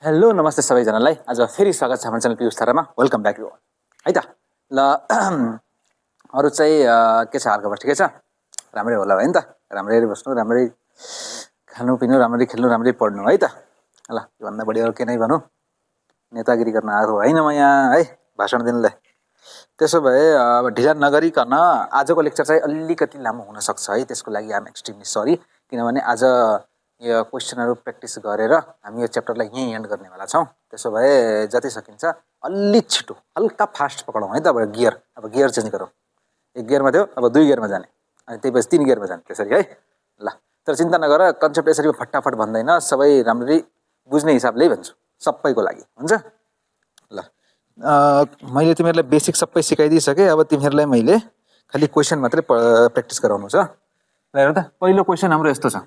Hello नमस्ते सबैजनालाई। आज फेरि स्वागत छ हाम्रो च्यानल पियुष थारामा। वेलकम ब्याक यु है त। ल अरू चाहिँ के छ हालखबर? ठिकै छ? राम्रै होला है नि त। राम्ररी बस्नु, राम्ररी खानु पिनु, राम्ररी खेल्नु, राम्ररी पढ्नु है त। ल योभन्दा बढी अरू के नै भनौँ। नेतागिरी गर्न आएको होइन म यहाँ है भाषण दिनलाई। त्यसो भए अब ढिला नगरिकन आजको लेक्चर चाहिँ अलिकति लामो हुनसक्छ है। त्यसको लागि आम एक्सट्रिमली सरी, किनभने आज यो क्वेसनहरू प्र्याक्टिस गरेर हामी यो च्याप्टरलाई यहीँ एन्ड गर्नेवाला छौँ। त्यसो भए जति सकिन्छ अलि छिटो हल्का फास्ट पकडौँ है त। अब गियर चेन्ज गरौँ। 1 गियरमा थियो, अब 2 गियरमा जाने, अनि त्यसपछि 3 गियरमा जाने, त्यसरी है। ल तर चिन्ता नगर, कन्सेप्ट यसरी फटाफट भन्दैन, सबै राम्ररी बुझ्ने हिसाबले भन्छु सबैको लागि, हुन्छ? ल मैले तिमीहरूलाई बेसिक सबै सिकाइदिइसकेँ। अब तिमीहरूलाई मैले खालि क्वेसन मात्रै प्र्याक्टिस गराउनु छ। ल हेर त, पहिलो क्वेसन हाम्रो यस्तो छ।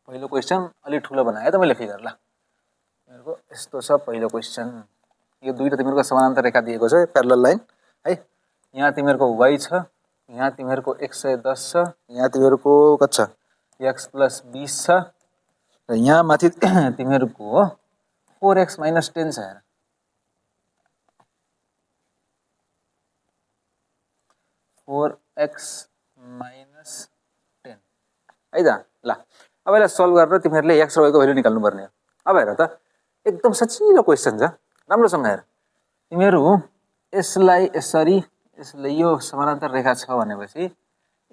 पहिलो क्वेसन अलि ठुलो बनाएँ त मैले फिगर। ल तिमीहरूको यस्तो छ पहिलो क्वेसन। यो दुईटा तिमीहरूको समानान्तर रेखा दिएको छ, प्यारलल लाइन है। यहाँ तिमीहरूको y छ, यहाँ तिमीहरूको 110 छ, यहाँ तिमीहरूको कति छ x + 20 छ, र यहाँ माथि तिमीहरूको 4x - 10 छ। हेर 4x - 10 है त। ल अब यसलाई सल्भ गरेर तिमीहरूले x र y को भ्यालु निकाल्नु पर्ने हो। अब हेर त, एकदम सजिलो क्वेसन छ, राम्रोसँग हेर। तिमीहरू यसलाई यसरी, यसले यो समानान्तर रेखा छ भनेपछि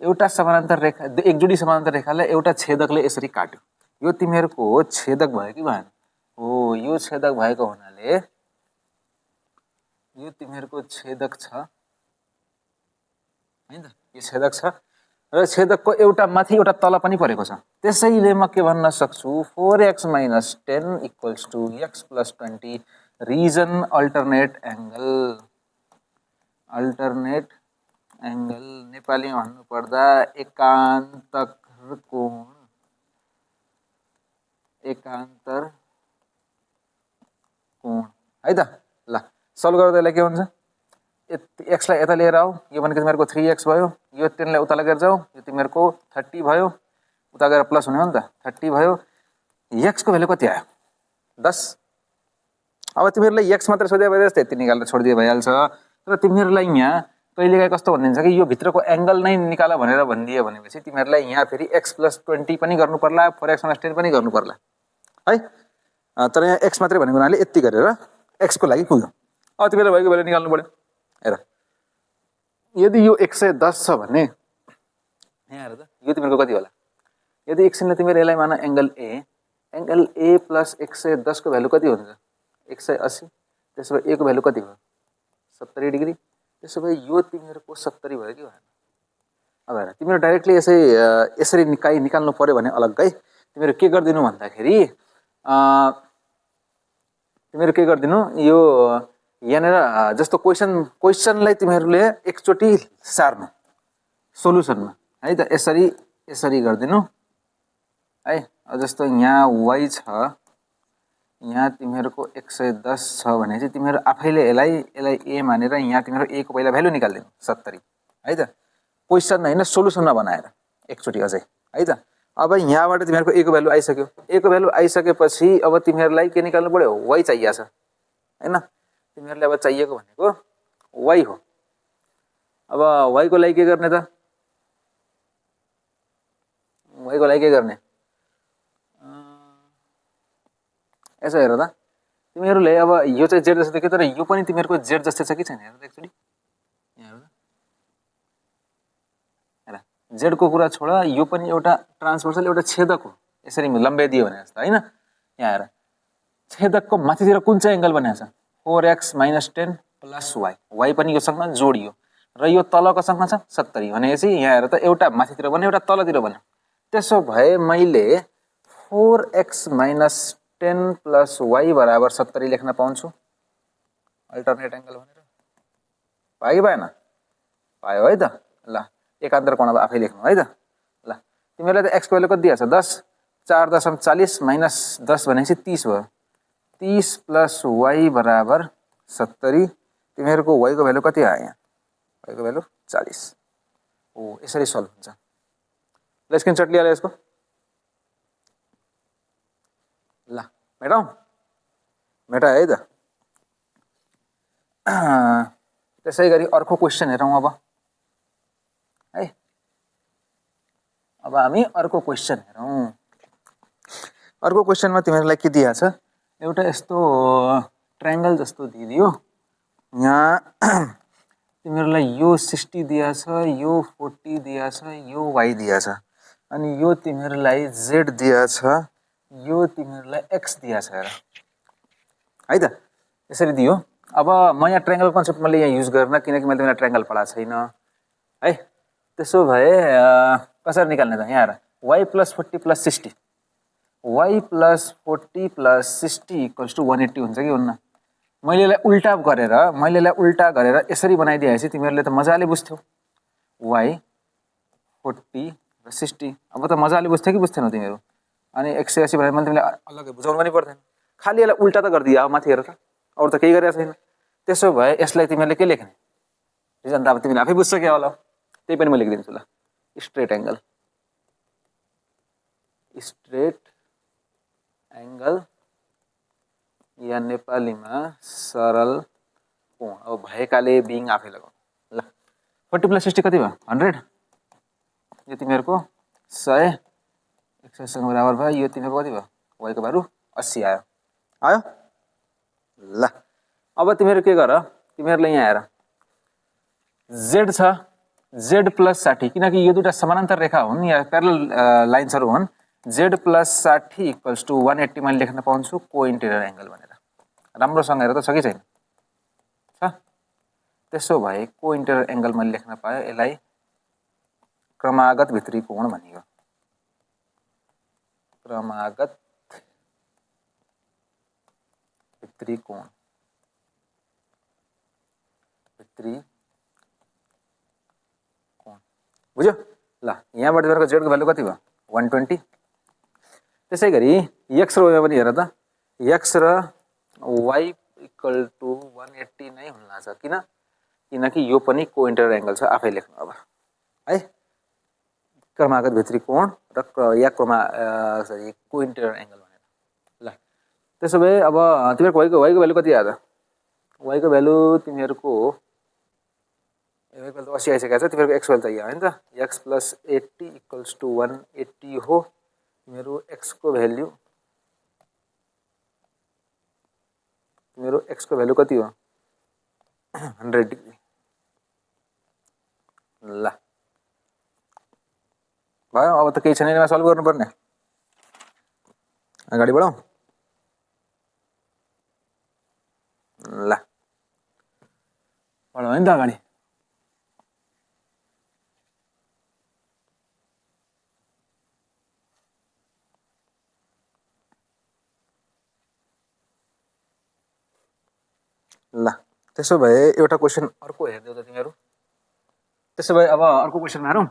एउटा समानान्तर रेखा, एक जोडी समानान्तर रेखालाई एउटा छेदकले यसरी काट्यो। यो तिमीहरूको छेदक भयो कि भएन? हो, यो छेदक भएको हुनाले यो तिमीहरूको छेदक छ हैन त। यो छेदक छ र छेदकको एउटा माथि एउटा तल पनि परेको छ। त्यसैले म के भन्न सक्छु, 4x - 10 = x + 20 reason alternate angle. Alternate angle नेपालीमा भन्नु पर्दा एकान्तर कोण। एकान्तर कोण है त। ल सल्भ गर्दा यसलाई के हुन्छ, x लाई यता लिएर आऊ, यो भनेको तिमीहरूको 3x भयो, यो 10 लाई उता लगेर जाऊ, यो तिमीहरूको 30 भयो, उता गएर प्लस हुने हो नि त, 30 भयो। x को भ्यालु कति आयो? 10। अब तिमीहरूलाई x मात्र सोधे भए जस्तै यति निकालेर छोडिदिए भइहाल्छ। तर तिमीहरूलाई यहाँ कहिलेकाहीँ कस्तो भनिन्छ कि यो भित्रको एंगल नै निकाल भनेर भनिदियो भनेपछि तिमीहरूलाई यहाँ फेरि x + 20 पनि गर्नु पर्ला, 4x - 10 पनि गर्नु पर्ला है। तर यहाँ x मात्रै भनेको हुनाले यति गरेर x को लागि पुग्यो। अब तिमीहरूले y को भ्यालु निकाल्नु पर्यो। हेर यदि यो 110 छ भने यहाँ हेर त, यो तिमीहरूको कति होला? यदि एकछिनले तिमीहरू यसलाई मान एंगल a + 110 को भ्यालु कति हुन्छ? 180। त्यसो भए a को भ्यालु कति भयो? 70 डिग्री। त्यसो भए यो तिमीहरूको 70 भयो कि भएन? अब हेर, तिमीहरू डाइरेक्टली यसरी निकाल्नु पर्यो भने अलग्गै तिमीहरू के गर्दिनु भन्दाखेरि तिमीहरू के गर्दिनु, यो यहाँनिर जस्तो क्वेसनलाई तिमीहरूले एकचोटि सार्नु सोलुसनमा है त। यसरी गर्दिनु है। जस्तो यहाँ y छ, यहाँ तिमीहरूको 110 छ भने चाहिँ तिमीहरू आफैले यसलाई a मानेर यहाँ तिमीहरू a को पहिला भ्यालु निकाल्दिनु 70 है त। क्वेसन हैन, सोलुसनमा बनाएर एकचोटि अझै है त। अब यहाँबाट तिमीहरूको a को भ्यालु आइसक्यो। a को भ्यालु आइसकेपछि अब तिमीहरूलाई के निकाल्नु पर्यो? y चाहिएको छ हैन। तिमीहरूले अब चाहिएको भनेको y हो। अब y को लागि के गर्ने त? y को लागि के गर्ने? यसो हेर त, तिमीहरूले अब यो चाहिँ z जस्तो देखियो, तर यो पनि तिमीहरूको z जस्तै छ कि छैन? हेर त एकचोटि यहाँ हेर, z को कुरा छोड, यो पनि एउटा ट्रान्सभर्सल एउटा छेदक हो। यसरी लम्बाइ दियो भने जस्तो हैन। यहाँ हेर, छेदकको माथितिर कुन चाहिँ एंगल बनेको छ? 4x - 10 + y। y पनि योसँग जोडियो र यो तल कसँग छ? 70 भनेपछि यहाँ हेर त, एउटा माथितिर बन्यो, एउटा तलतिर बन्यो। त्यसो भए मैले 4x - 10 + y = 70 लेख्न पाउँछु अल्टरनेट एंगल भनेर। पायो कि भएन? पायो है त। ल एकान्तर कोण अब आफै लेख्नु है त। ल तिमीहरूले त x को भ्यालु कति दिएको छ? 10। 4.40 - 10 भनेपछि 30 भयो। 30 + y = 70। तिमीहरूको y को भ्यालु कति आयो? यहाँ y को भ्यालु 40 हो। यसरी सल्भ हुन्छ। ल स्क्रिनशट लिहाल यसको। ल मेटाउँ। मेटायो है त। त्यसै गरी अर्को क्वेसन हेरौँ अब है। अब हामी अर्को क्वेसन हेरौँ। अर्को क्वेसनमा तिमीहरूलाई के दिएको छ, एउटा यस्तो ट्रायंगल जस्तो दिइदियो। यहाँ तिमीहरूलाई यो 60 दिएको छ, यो 40 दिएको छ, यो y दिएको छ, अनि यो तिमीहरूलाई z दिएको छ, यो तिमीहरूलाई x दिएको छ हेर है त। यसरी दियो। अब म यहाँ ट्रायंगल कन्सेप्ट मैले यहाँ युज गर्न, किनकि मैले तिमीलाई ट्रायंगल पढाएको छैन है। त्यसो भए कसरी निकाल्ने त, यहाँ हेर y + 40 + 60, y + 40 + 60 = 180 हुन्छ कि हुन्न। मैले यसलाई उल्टा गरेर यसरी बनाइदिएपछि तिमीहरूले त मजाले बुझ्थ्यौ, y 40 र 60। अब त मजाले बुझ्थ्यौ कि बुझ्थेनौ तिमीहरू। अनि 180 भने मैले तिमीलाई अलग्गै बुझाउनु पनि पर्दैन, खालि यसलाई उल्टा त गरिदियो। अब माथि हेर त, अरू त केही गरेको छैन। त्यसो भए यसलाई तिमीहरूले के लेख्ने, रिजन त अब तिमीले आफै बुझ्सक्यौ होला, त्यही पनि म लेखिदिन्छु ल। स्ट्रेट एंगल, स्ट्रेट एंगल या नेपालीमा सरल कोण। अब भएकाले बिङ आफै लगाउँ ल। 40 + 60 कति भयो, 100। यो तिमीहरूको 100, 100 सँग बराबर भयो। यो तिमीहरूको कति भयो, y को भ्यालु 80 आयो। आयो ल। अब तिमीहरू के गर, तिमीहरूले यहाँ हेर z छ, z + 60, किनकि यो दुईटा समानान्तर रेखा हुन् या प्यारलल लाइन्सहरू हुन्। z + 60 = 180 मैले लेख्न पाउँछु को इन्टेरियर एंगल भनेर। राम्रोसँग हेर त, छ कि छैन, छ। त्यसो भए को इन्टेरियर एंगल मैले लेख्न पाएँ, यसलाई क्रमागत भित्री कोण भनियो। क्रमागत भित्री कोण, भित्री कोण, बुझ्यो ल। यहाँबाट तिमीहरूको z को भ्यालु कति भयो, 120। त्यसै गरी x र y पनि हेर त, x र y = 180 नै हुन लाग्छ। किनकि यो पनि को इन्टेरियर एंगल छ, आफै लेख्नु अब है। क्रमागत भित्री कोण र या को इन्टेरियर एंगल भनेर ल। त्यसो भए अब तिमीहरूको y को भ्यालु कति आयो त, y को भ्यालु तिमीहरूको 80 आइसकेको छ। तिमीहरूको x भ्यालु त यहाँ हो नि त, x + 80 = 180 हो। तिमीहरू x को भ्यालु, तिमीहरू x को भ्यालु कति हो, 100 डिग्री ल। भयो, अब त केही छैन, यसमा सल्भ गर्नुपर्ने। अगाडि बढौँ ल, बढौँ है त अगाडि। ल त्यसो भए एउटा क्वेसन अर्को हेर्दै त तिमीहरू। त्यसो भए अब अर्को क्वेसनमा हेरौँ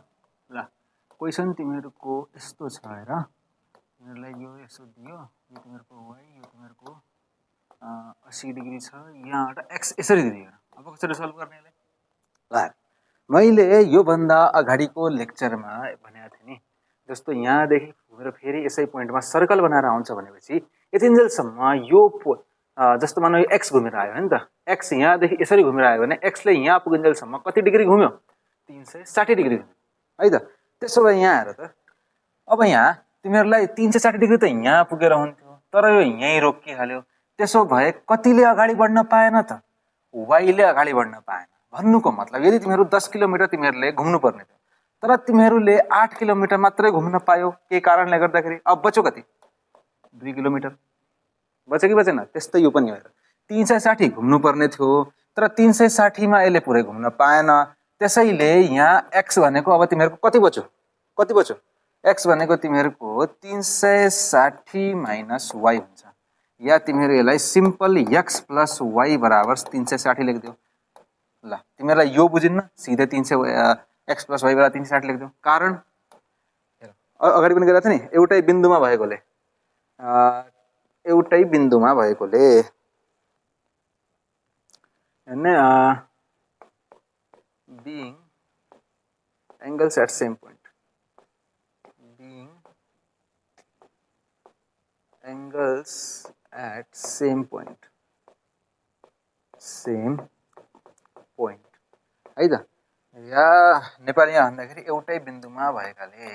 ल। क्वेसन तिमीहरूको यस्तो छ हेर, तिमीहरूलाई यो यसो दियो, यो तिमीहरूको y, यो तिमीहरूको 80 डिग्री छ, यहाँबाट x यसरी दियो। अब कसरी सल्भ गर्ने यसलाई ल। मैले योभन्दा अगाडिको लेक्चरमा भनेको थिएँ नि, जस्तो यहाँदेखि घुमेर फेरि यसै पोइन्टमा सर्कल बनाएर आउँछ भनेपछि यतिन्जेलसम्म यो जस्तो मानौ यो x घुमेर आयो नि त, x यहाँदेखि यसरी घुमेर आयो भने x ले यहाँ पुगिन्जेलसम्म कति डिग्री घुम्यो, 360 डिग्री घुम्यो है त। त्यसो भए यहाँ हेर त, अब यहाँ तिमीहरूलाई 360 डिग्री त यहाँ पुगेर हुन्थ्यो, तर यो यहीँ रोकिहाल्यो। त्यसो भए कतिले अगाडि बढ्न पाएन त, y ले अगाडि बढ्न पाएन। भन्नुको मतलब यदि तिमीहरू 10 किलोमिटर तिमीहरूले घुम्नु पर्ने थियो, तर तिमीहरूले 8 किलोमिटर मात्रै घुम्न पायो, के कारणले गर्दाखेरि। अब बच्यो कति, 2 किलोमिटर बच्यो कि बचेन। त्यस्तै यो पनि हो, 360 घुम्नु पर्ने थियो, तर 360 मा यसले पुरै घुम्न पाएन। त्यसैले यहाँ x भनेको अब तिमीहरूको कति बच्यो, कति बच्यो, x भनेको तिमीहरूको 360 माइनस y हुन्छ, या तिमीहरू यसलाई सिम्पल x + y = 360 लेखिदियो ल। तिमीहरूलाई यो बुझिन्न, सिधै 300 x + y = 360 लेखिदियो। कारण अगाडि पनि गरेको थिएँ नि, एउटै बिन्दुमा भएकोले, एउटै बिन्दुमा भएकोले हैन, being angles at same point, being angles at same point है त। या नेपालीमा भन्दाखेरि एउटै बिन्दुमा भएकाले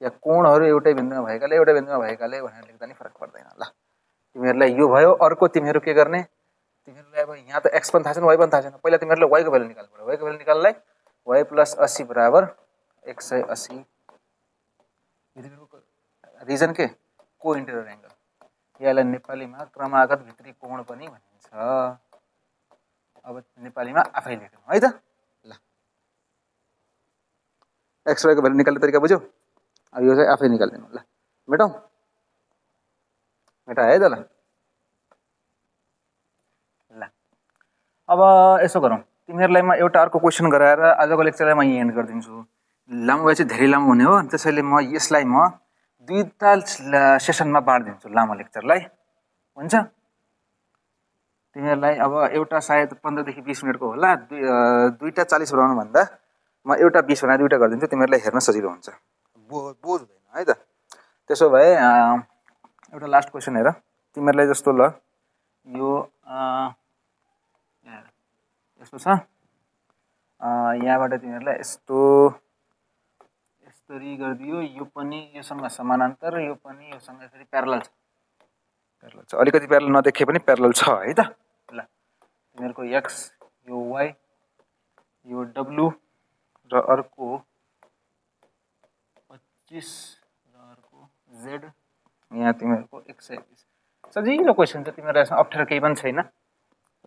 या कोणहरू एउटै बिन्दुमा भएकाले भनेर लेख्दा नि फरक पर्दैन। ल तिमीहरूलाई यो भयो। अर्को तिमीहरू के गर्ने, तिमीहरूलाई अब यहाँ त एक्स पनि थाहा छैन, वाइ पनि थाहा छैन। पहिला तिमीहरूले वाइको भ्यालु निकाल्नु पर्यो। वाइको भ्यालु निकाल्नलाई वाइ प्लस 80 बराबर 180। रिजन के को इन्टेरियर एङ्गल, यसलाई नेपालीमा क्रमागत भित्री कोण पनि भनिन्छ। अब नेपालीमा आफै लेख्नु है त। ल एक्स वाइको भ्यालु निकाल्ने तरिका बुझ्यौ। अब यो चाहिँ आफै निकालिदिनु। ल मेटौँ, मेटा है त। ल ल अब यसो गरौँ, तिमीहरूलाई म एउटा अर्को क्वेसन गराएर आजको लेक्चरलाई म यहीँ एन्ड गरिदिन्छु। लामो भए चाहिँ धेरै लामो हुने हो, त्यसैले म यसलाई म दुईटा सेसनमा बाँडिदिन्छु लामो लेक्चरलाई। हुन्छ, तिमीहरूलाई अब एउटा सायद 15 देखि 20 मिनटको होला, दुईटा 40 बनाउनु भन्दा म एउटा 20 बनाएर दुईटा गरिदिन्छु। तिमीहरूलाई हेर्न सजिलो हुन्छ, बोझ हुँदैन है त। त्यसो भए एउटा लास्ट क्वेसन हेर तिमीहरूलाई जस्तो। ल यो यस्तो छ, यहाँबाट तिमीहरूलाई यसरी गरिदियो। यो पनि योसँग समानान्तर, यो पनि योसँग यसरी प्यारलल छ। अलिकति प्यारलल नदेखे पनि प्यारलल छ है त। ल तिमीहरूको एक्स, यो वाइ, यो डब्लु र अर्को 25 र अर्को जेड, यहाँ तिमीहरूको 120। सजिलो क्वेसन छ, तिमीहरूलाई अप्ठ्यारो केही पनि छैन।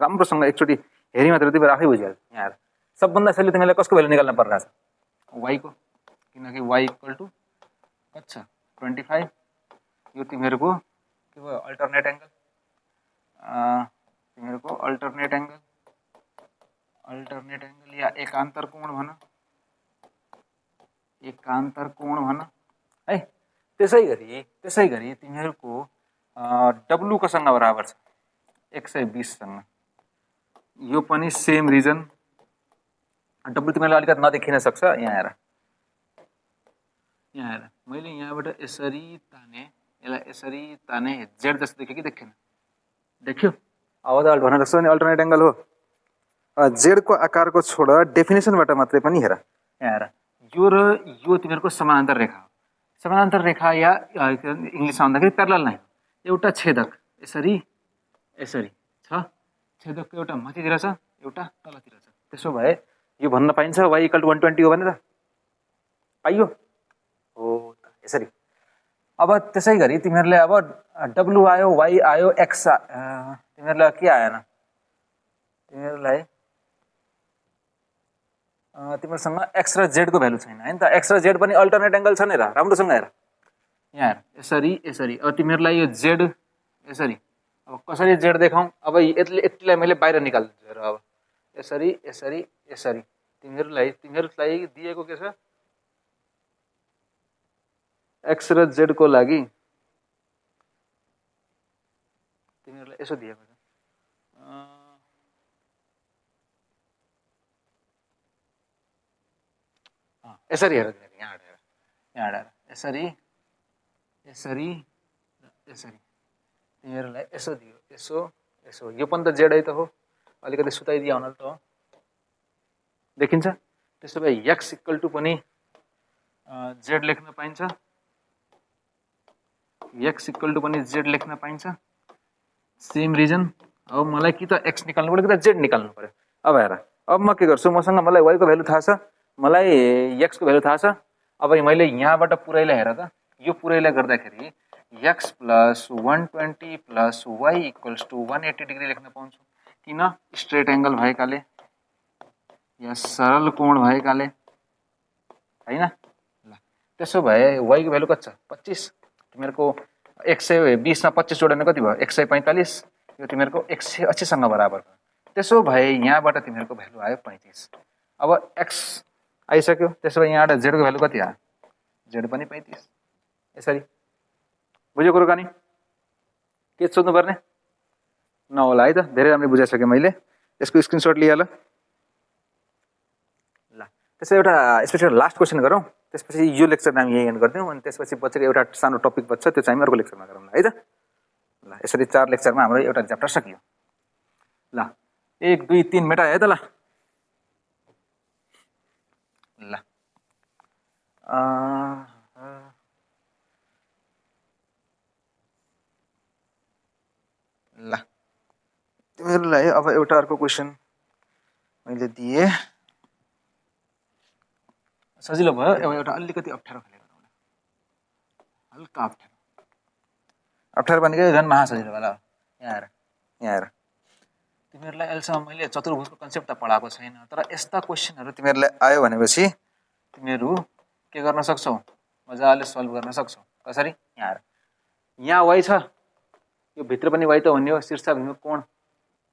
राम्रोसँग एकचोटि हेरी मात्र तिमीहरू आफै बुझिहाल्छ। यहाँ सबभन्दा सजिलो तिमीलाई कसको भ्यालु निकाल्न परिरहेछ, वाइको, किनकि वाइ इक्वल टु कति छ 25। यो तिमीहरूको के भयो अल्टरनेट एङ्गल, तिमीहरूको अल्टरनेट एङ्गल या एकान्तर कोण भन है। त्यसै गरी तिमीहरूको डब्लु कसँग बराबर छ 120 सँग। यो पनि सेम रिजन। डब्लु तिमीलाई अलिकति नदेखिन सक्छ। यहाँ हेर मैले यहाँबाट यसरी ताने, यसलाई यसरी ताने, जेड जस्तो देख्यो कि देखेन? देख्यो। अब त भन्न सक्छौ नि अल्टरनेट एङ्गल हो। जेडको आकारको छोड डेफिनेसनबाट मात्रै पनि हेर। यहाँ हेर, यो र यो तिमीहरूको समानान्तर रेखा हो। समानान्तर रेखा या इङ्ग्लिसमा भन्दाखेरि प्यारलल नै हो। एउटा छेदक यसरी छ, छेदकको एउटा माथितिर छ, एउटा तलतिर छ। त्यसो भए यो भन्न पाइन्छ वाइ इक्वल टु 120 हो भनेर? पाइयो हो यसरी। अब त्यसै गरी तिमीहरूले अब डब्लु आयो, वाइ आयो, एक्स तिमीहरूलाई के आएन? तिमीहरूसँग एक्स र जेडको भ्यालु छैन हैन त। एक्स र जेड पनि अल्टरनेट एङ्गल छ नि र, राम्रोसँग हेर। यहाँ हेर यसरी। अब तिमीहरूलाई यो जेड यसरी, अब कसरी जेड देखाउँ? अब यतिलाई मैले बाहिर निकाल्दिन्छु हेर। अब यसरी तिमीहरूलाई दिएको के छ? एक्स र जेडको लागि तिमीहरूलाई यसो दिएको छ। यसरी हेर, यहाँ हेर, यसरी तिमीहरूलाई यसो दियो, यसो। यो पनि त जेडै त हो, अलिकति सुताइदिया हुनाले त हो, देखिन्छ? त्यसो भए एक्स इक्वल टु पनि जेड लेख्न पाइन्छ। Same reason. अब मलाई कि त एक्स निकाल्नु पर्यो कि त जेड निकाल्नु पर्यो। अब हेर, अब म के गर्छु, मलाई वाइको भ्यालु थाहा छ, मलाई एक्सको भ्यालु थाहा छ। अब मैले यहाँबाट पुरैलाई हेर त, यो पुरैलाई गर्दाखेरि x plus 120 plus y equals to 180 degree लेख्न पाउँछु। किन? स्ट्रेट एङ्गल भएकाले या सरल कोण भएकाले हैन। ल त्यसो भए वाइको भ्यालु कति छ 25। तिमीहरूको 120 मा 25 जोडेर कति भयो 145। यो तिमीहरूको 180 सँग बराबर भयो। त्यसो भए यहाँबाट तिमीहरूको भ्यालु आयो 35। अब एक्स आइसक्यो। त्यसो भए यहाँबाट जेडको भ्यालु कति आयो? जेड पनि 35। यसरी बुझ्यो कुराकानी? के सोध्नु पर्ने नहोला है त। धेरै राम्ररी बुझाइसकेँ मैले। यसको स्क्रिनसट लिएर त्यसपछि एउटा स्पेशल लास्ट क्वेसन गरौँ, त्यसपछि यो लेक्चर हामी यही एन्ड गरिदिउँ अनि त्यसपछि बचेर एउटा सानो टपिक बच्छ, त्यो चाहिँ अर्को लेक्चरमा गरौँ है त। ल यसरी 4 लेक्चरमा हाम्रो एउटा च्याप्टर सकियो। ल 1 2 3 मेटा है त। ल ल ल तिमीहरूलाई अब एउटा अर्को क्वेसन मैले दिएँ, सजिलो भयो। अब एउटा अलिकति अप्ठ्यारो खाले गरौँ, हल्का अप्ठ्यारो। अप्ठ्यारो भनेको झन् महासजिलो वाला हो। यहाँ हेर तिमीहरूलाई अहिलेसम्म मैले चतुर्भुजको कन्सेप्ट त पढाएको छैन, तर यस्ता क्वेसनहरू तिमीहरूलाई आयो भनेपछि तिमीहरू के गर्न सक्छौ, मजाले सल्भ गर्न सक्छौ। कसरी? यहाँ हेर, यहाँ y छ, यो भित्र पनि y त भन्ने हो, शीर्षाभिमुख कोण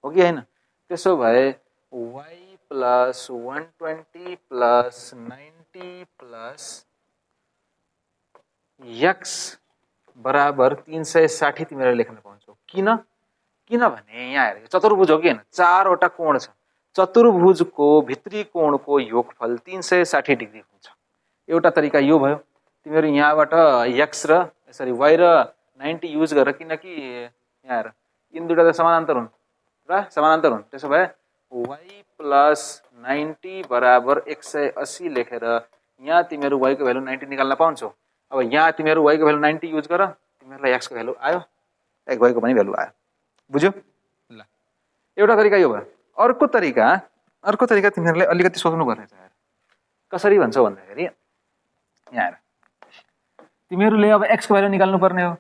हो कि होइन? त्यसो भए y plus 120 plus 90 plus x बराबर 360 तिमीहरूले लेख्न पाउँछौ। किनभने यहाँ हेर, चतुर्भुज हो कि होइन? 4वटा कोण छ, चतुर्भुजको भित्री कोणको योगफल 360 डिग्री हुन्छ। एउटा तरिका यो भयो, तिमीहरू यहाँबाट x र यसरी y र 90 युज गरेर, किनकि यहाँ हेर यिन दुईटा त समानान्तर हुन् र समानान्तर हुन्, त्यसो भए y प्लस 90 बराबर 180 लेखेर यहाँ तिमीहरू y को भ्यालु 90 निकाल्न पाउँछौ। अब यहाँ तिमीहरू y को भ्यालु 90 युज गर, तिमीहरूलाई x को भ्यालु आयो, y को पनि भ्यालु आयो। बुझ्यौ? ल एउटा तरिका यो भयो। अर्को तरिका तिमीहरूले अलिकति सोच्नु पर्ने छ। कसरी भन्छौ भन्दाखेरि यहाँ हेर, तिमीहरूले अब x को भ्यालु निकाल्नु पर्ने हो।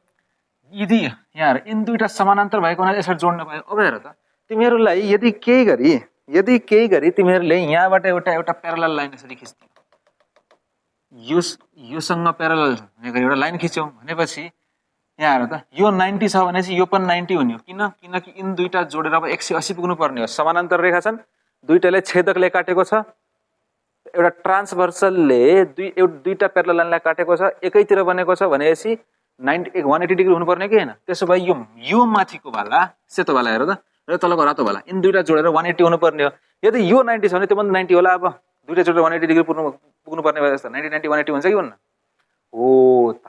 यदि यहाँ हेर यिन दुईटा समानान्तर भएको हुनाले यसरी जोड्न पायो। अब हेर त, तिमीहरूलाई यदि केही गरी तिमीहरूले यहाँबाट एउटा प्यारलल लाइन यसरी खिच्दियौ, योसँग प्यारलल भनेको एउटा लाइन खिच्यौ भनेपछि यहाँ हेर त, यो 90 छ भने चाहिँ यो पनि 90 हुने हो। किनकि यिन दुईटा जोडेर अब 180 पुग्नु पर्ने हो। समानान्तर रेखा छन्, दुईटाले छेदकले काटेको छ, एउटा ट्रान्सभर्सलले दुईटा प्यारलल लाइनलाई काटेको छ, एकैतिर बनेको छ भनेपछि 180 डिग्री हुनुपर्ने कि होइन? त्यसो भए यो माथिको वाला सेतो वाला हेर त र तलको रातो वाला, यिन दुईटा जोडेर 180 हुनुपर्ने हो। यदि यो 90 छ भने त्यो पनि 90 होला। अब दुईटा जोडेर 180 डिग्री पुग्नुपर्ने भए जस्तो 90 90 180 हुन्छ कि हुन्न? हो त।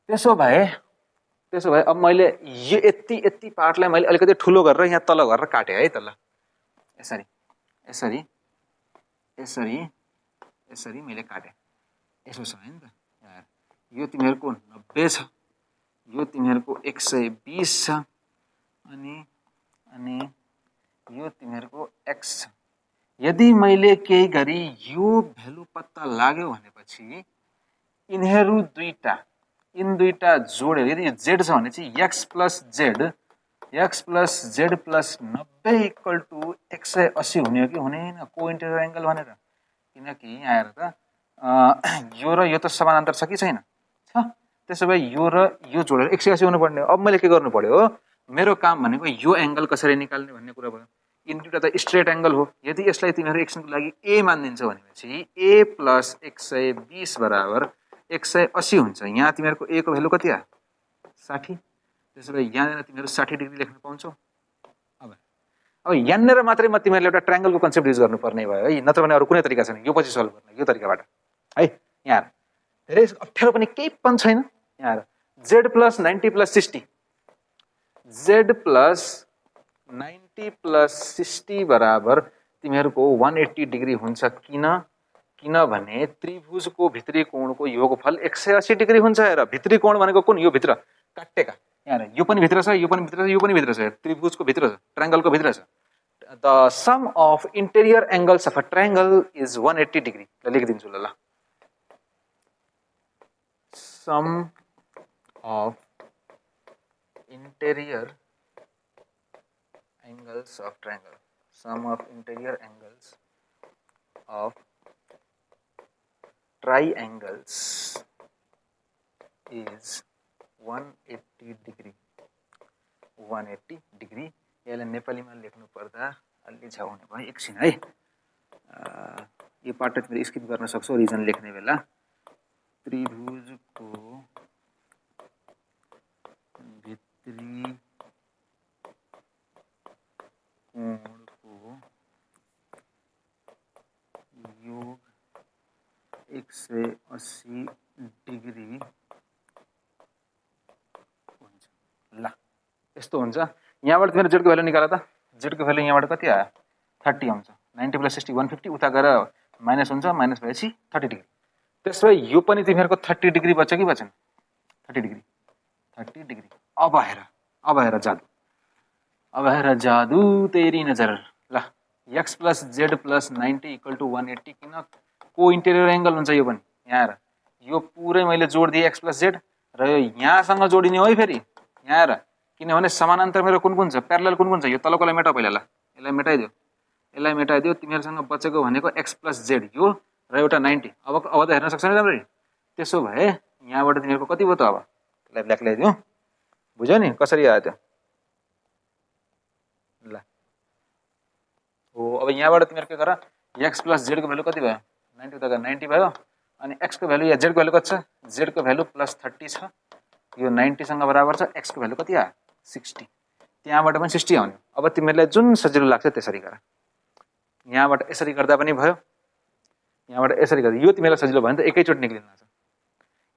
त्यसो भए अब मैले यो यति पार्टलाई मैले अलिकति ठुलो गरेर यहाँ तल गरेर काटेँ है त। ल यसरी मैले काटेँ। यसो छ हैन त। यो तिमीहरूको 90 छ, यो तिमीहरूको 120 छ, अनि यो तिमीहरूको x छ। यदि मैले केही गरी यो भ्यालु पत्ता लाग्यो भनेपछि यिन दुईटा जोडेर, यदि z छ भने चाहिँ x plus z plus 90 equal to 180 हुने हो कि हुँदैन? को इन्टेरियर एंगल भनेर। किनकि यहाँ हेर त, यो र यो त समानान्तर छ कि छैन? छ। त्यसो भए यो र यो जोडेर 180 हुनुपर्ने हो। अब मैले के गर्नु पर्यो? मेरो काम भनेको यो एंगल कसरी निकाल्ने भन्ने कुरा भयो। यिन दुईटा त स्ट्रेट एंगल हो। यदि यसलाई तिमीहरू एकछिनको लागि a मानिदिन्छौ भनेपछि a प्लस 120 बराबर 180 हुन्छ। यहाँ तिमीहरूको a को भ्यालु कति आयो? 60। त्यसो भए यहाँनिर तिमीहरू 60 डिग्री लेख्न पाउँछौ। अब यहाँनिर मात्रै म तिमीहरूले एउटा ट्रायंगलको कन्सेप्ट युज गर्नुपर्ने भयो है, नत्र भने अरू कुनै तरिका छैन। यो पछि सल्भ गर्ने यो तरिकाबाट है। यहाँ धेरै अप्ठ्यारो पनि केही पनि छैन। यहाँ z plus 90 plus 60, z plus 90 plus 60 बराबर तिमीहरूको 180 डिग्री हुन्छ। किनभने त्रिभुजको भित्री कोणको योगफल 180 डिग्री हुन्छ। हेर, भित्री कोण भनेको कुन? यो भित्र काटेका। यहाँ यो पनि भित्र छ, यो पनि भित्र छ, यो पनि भित्र छ। त्रिभुजको भित्र छ, ट्रायंगलको भित्र छ। The sum of interior angles of a triangle is 180 degree. लेखिदिन्छु ल। Sum of interior angles of triangle, sum of interior angles of triangles is 180 degree. 180 degree। यसलाई नेपालीमा लेख्नु पर्दा अलि झ्याउने भयो, एकछिन है। यो पार्ट तिमीले स्किप गर्न सक्छौ रिजन लेख्ने बेला। त्रिभुजको भित्री कोणको 180 डिग्री हुन्छ। ल यस्तो हुन्छ। यहाँबाट तिमीले जेडको भ्यालु निकाल त। जेडको भ्यालु यहाँबाट कति आयो 30 आउँछ। 90 + 60 150 उता गएर माइनस हुन्छ, माइनस भएपछि 30 डिग्री। त्यसो भए यो पनि तिमीहरूको 30 डिग्री बच्यो कि बचेन? 30 डिग्री 30 डिग्री। अब हेर जादु, अब हेर जादु तेरी नजर। ल x + z + 90 = 180 किन को इन्टेरियर एंगल हुन्छ यो पनि। यहाँ हेर यो पुरै मैले जोड दिए x + z र यो यहाँसँग जोडिने हो है फेरि। यहाँ हेर किनभने समानान्तर मेरो कुन छ, प्यारलल कुन छ, यो तलकोलाई मेटा पहिला। ल यसलाई मेटाइदियो। तिमीहरुसँग बचेको भनेको x + z यो र एउटा 90। अब त हेर्न सक्छौ नि राम्ररी। त्यसो भए यहाँबाट तिमीहरुको कति भयो त? अब यसलाई ब्ल्याक ल्याइदियो, बुझ्यौ नि कसरी आयो त्यो? ल हो अब यहाँबाट तिमीहरु के गर, x + z को भ्यालु कति भयो? 90 उता 90 भयो। अनि x को भ्यालु या z को भ्यालु कति छ? z को भ्यालु +30 छ। यो 90 सँग बराबर छ। x को भ्यालु कति आयो? 60। त्यहाँबाट पनि 60 आउने। अब तिमीहरुलाई जुन सजिलो लाग्छ त्यसरी गर। यहाँबाट यसरी गर्दा पनि भयो, यहाँबाट यसरी गर्दा यो तिमीहरुलाई सजिलो भयो नि त, एकैचोटी निक्लिन लाग्छ।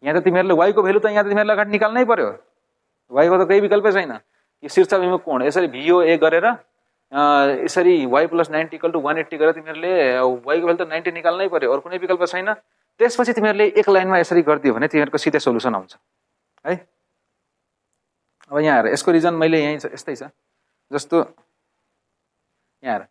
यहाँ त तिमीहरुले y को भ्यालु त यहाँ त तिमीहरुलाई अगाडि निकाल्नै पर्यो। y को त केही विकल्पै छैन। यो शीर्षाभिमुख कोण यसरी VOA गरेर यसरी y + 90 = 180 गरेर तिमीहरुले y को भ्यालु त 90 निकाल्नै पर्यो, अरु कुनै विकल्प छैन। त्यसपछि तिमीहरुले एक लाइनमा यसरी गर्दियो भने तिमीहरुको सिधै सोलुसन आउँछ है। अब यहाँ हेर यसको रिजन मैले यही यस्तै छ। जस्तो यहाँ हेर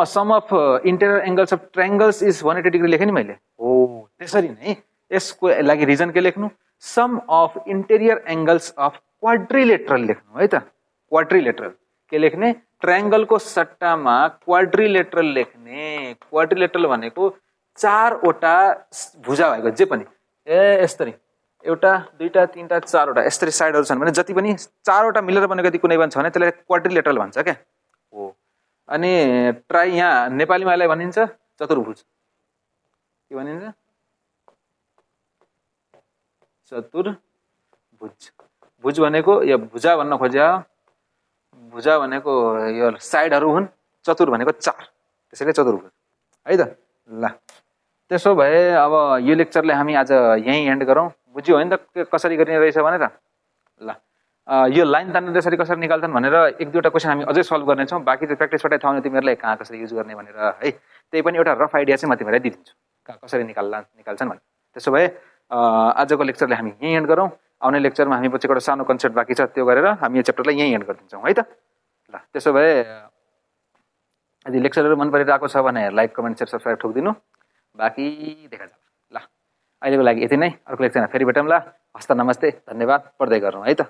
sum of interior angles of triangles is 180 degree लेखे नि मैले। हो त्यसरी नै यसको लागि रिजन के लेख्नु? Sum of interior angles of quadrilateral लेख्नु है त। क्वाड्रिलेटरल के लेख्ने? ट्रायंगल को सट्टामा क्वाड्रिलेटरल लेख्ने। क्वाड्रिलेटरल भनेको चारवटा भुजा भएको जे पनि यसरी एउटा दुईटा तीनटा चारवटा यसरी साइडहरु छन् भने जति पनि चारवटा मिलेर बनेको यदि कुनै पनि छ भने त्यसलाई क्वाड्रिलेटरल भन्छ के हो। अनि ट्राई यहाँ नेपालीमा यसलाई भनिन्छ चतुर्भुज। के भनिन्छ? चतुर्भुज। भुज भनेको यो भुजा भन्न खोज्या, भुजा भनेको यो साइडहरु हुन्, चतुर भनेको चार, त्यसैले चतुर्भुज है त। ल त्यसो भए अब यो लेक्चरलाई हामी आज यही एन्ड गरौँ। बुझ्यौ हैन त कसरी गर्ने रहेछ भनेर? ल यो लाइन तान्ने त्यसरी कसरी निकाल्छन् भनेर एक दुईटा क्वेशन हामी अझै सल्भ गर्ने छौं। बाकी चाहिँ प्र्याक्टिसबाटै थाहा हुने तिमीहरुलाई कहाँ कसरी युज गर्ने भनेर है। त्यही पनि एउटा रफ आइडिया चाहिँ म तिमीहरुलाई दिन्छु कहाँ कसरी निकाल्छन् भनेर। त्यसो भए आजको लेक्चरलाई हामी यही एन्ड गरौँ। आउने लेक्चरमा हामी पछिको एउटा सानो कन्सेप्ट बाँकी छ त्यो गरेर हामी यो च्याप्टरलाई यही एन्ड गरिदिन्छौँ है त। ल त्यसो भए यदि लेक्चरहरु मन परिरहेको छ भने लाइक कमेन्ट शेयर सब्स्क्राइब ठोक्दिनु। बाँकी देखा जाला। ल अहिलेको लागि यति नै। अर्को लेक्चरमा फेरि भेटौँला। हस्त नमस्ते, धन्यवाद। पढ्दै गरौँ है त।